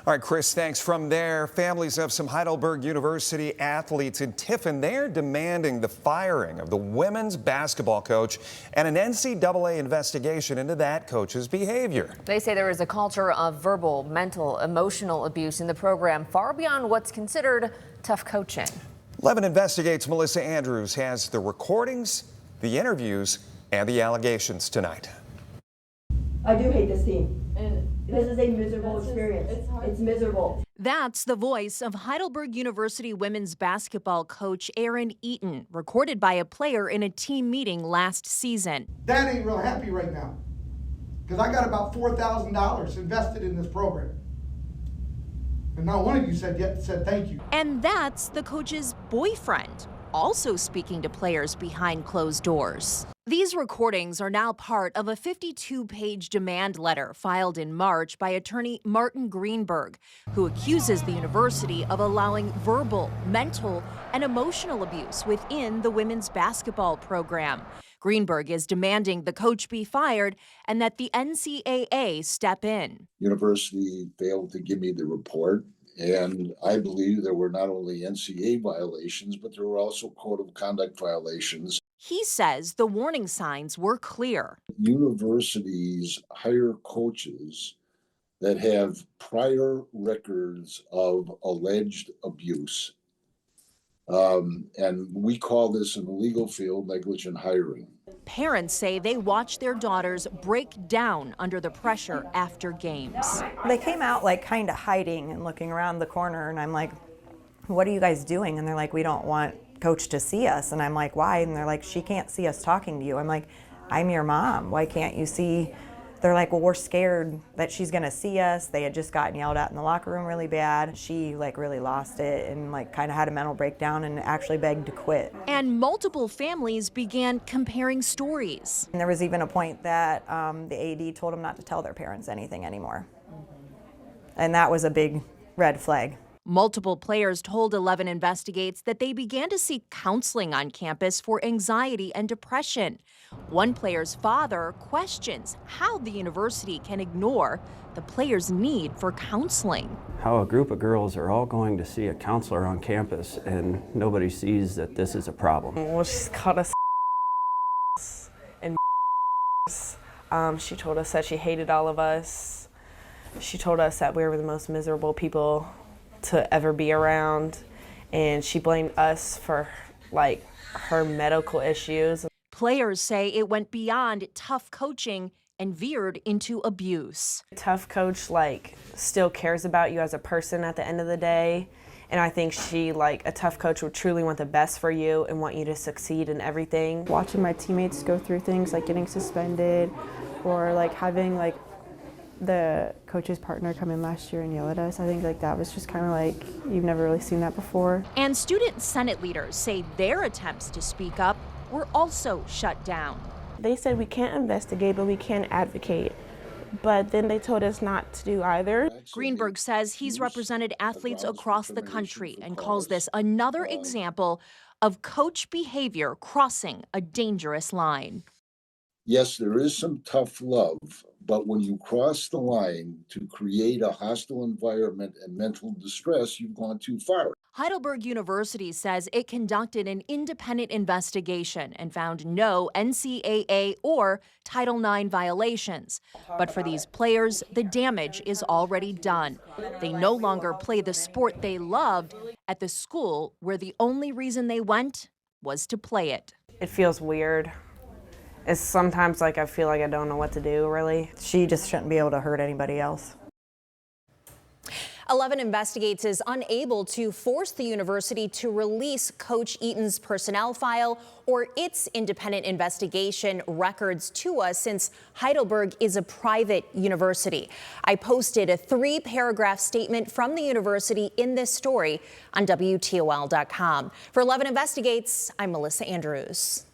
All right, Chris, thanks. From there, families of some Heidelberg University athletes in Tiffin, they're demanding the firing of the women's basketball coach and an NCAA investigation into that coach's behavior. They say there is a culture of verbal, mental, emotional abuse in the program far beyond what's considered tough coaching. 11 Investigates Melissa Andrews has the recordings, the interviews, and the allegations tonight. I do hate this team. And this is a miserable experience. It's miserable. That's the voice of Heidelberg University women's basketball coach Erin Eaton, recorded by a player in a team meeting last season. Dad ain't real happy right now because I got about $4,000 invested in this program. And not one of you said thank you. And that's the coach's boyfriend, also speaking to players behind closed doors. These recordings are now part of a 52-page demand letter filed in March by attorney Martin Greenberg, who accuses the university of allowing verbal, mental, and emotional abuse within the women's basketball program. Greenberg is demanding the coach be fired and that the NCAA step in. University failed to give me the report, and I believe there were not only NCAA violations, but there were also code of conduct violations. He says the warning signs were clear. Universities hire coaches that have prior records of alleged abuse. And we call this in the legal field negligent hiring. Parents say they watch their daughters break down under the pressure after games. They came out like kind of hiding and looking around the corner, and I'm like, what are you guys doing? And they're like, we don't want coach to see us. And I'm like, why? And they're like, she can't see us talking to you. I'm like, I'm your mom. Why can't you see? They're like, well, we're scared that she's gonna see us. They had just gotten yelled at in the locker room really bad. She like really lost it and like kind of had a mental breakdown and actually begged to quit. And multiple families began comparing stories. And there was even a point that the AD told them not to tell their parents anything anymore. And that was a big red flag. Multiple players told 11 Investigates that they began to seek counseling on campus for anxiety and depression. One player's father questions how the university can ignore the players' need for counseling. How a group of girls are all going to see a counselor on campus and nobody sees that this is a problem. Well, she's called us and she told us that she hated all of us. She told us that we were the most miserable people to ever be around, and she blamed us for like her medical issues. Players say it went beyond tough coaching and veered into abuse. A tough coach like still cares about you as a person at the end of the day, and I think a tough coach would truly want the best for you and want you to succeed in everything. Watching my teammates go through things like getting suspended or like having like the coach's partner come in last year and yell at us. I think like that was just kind of like, you've never really seen that before. And student senate leaders say their attempts to speak up were also shut down. They said we can't investigate, but we can advocate. But then they told us not to do either. Greenberg says he's represented athletes across the country and calls this another example of coach behavior crossing a dangerous line. Yes, there is some tough love, but when you cross the line to create a hostile environment and mental distress, you've gone too far. Heidelberg University says it conducted an independent investigation and found no NCAA or Title IX violations. But for these players, the damage is already done. They no longer play the sport they loved at the school where the only reason they went was to play it. It feels weird. It's sometimes like I feel like I don't know what to do, really. She just shouldn't be able to hurt anybody else. 11 Investigates is unable to force the university to release Coach Eaton's personnel file or its independent investigation records to us since Heidelberg is a private university. I posted a 3-paragraph statement from the university in this story on WTOL.com. For 11 Investigates, I'm Melissa Andrews.